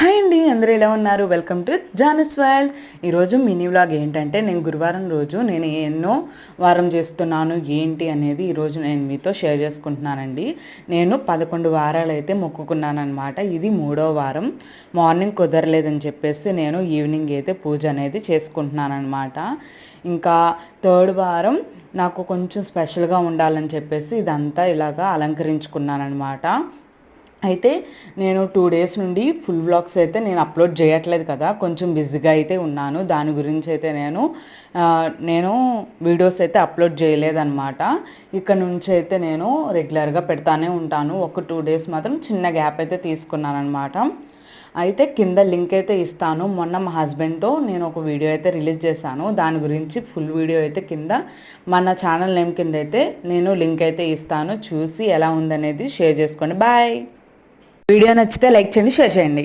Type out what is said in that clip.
Hi అండి, అందరూ ఎలా ఉన్నారు? వెల్కమ్ టు జానస్ వరల్డ్. ఈరోజు మినీ వ్లాగ్ ఏంటంటే, నేను గురువారం రోజు నేను ఎన్నో వారం చేస్తున్నాను ఏంటి అనేది ఈరోజు నేను మీతో షేర్ చేసుకుంటున్నానండి. నేను 11 వారాలు అయితే మొక్కుకున్నాను అనమాట. ఇది 3వ వారం. మార్నింగ్ కుదరలేదని చెప్పేసి నేను ఈవినింగ్ అయితే పూజ అనేది చేసుకుంటున్నాను అనమాట. ఇంకా 3rd వారం నాకు కొంచెం స్పెషల్గా ఉండాలని చెప్పేసి ఇదంతా ఇలాగా అలంకరించుకున్నాను అనమాట. అయితే నేను 2 డేస్ నుండి ఫుల్ వ్లాగ్స్ అయితే నేను అప్లోడ్ చేయట్లేదు కదా, కొంచెం బిజీగా అయితే ఉన్నాను. దాని గురించి అయితే నేను వీడియోస్ అయితే అప్లోడ్ చేయలేదన్నమాట. ఇక్కడ నుంచి అయితే నేను రెగ్యులర్గా పెడతానే ఉంటాను. ఒక 2 డేస్ మాత్రం చిన్న గ్యాప్ అయితే తీసుకున్నాను అనమాట. అయితే కింద లింక్ అయితే ఇస్తాను. మొన్న మా హస్బెండ్తో నేను ఒక వీడియో అయితే రిలీజ్ చేశాను. దాని గురించి ఫుల్ వీడియో అయితే కింద మన ఛానల్ నేమ్ కింద అయితే నేను లింక్ అయితే ఇస్తాను. చూసి ఎలా ఉందనేది షేర్ చేసుకోండి. బాయ్. వీడియో నచ్చితే లైక్ చేయండి, షేర్ చేయండి.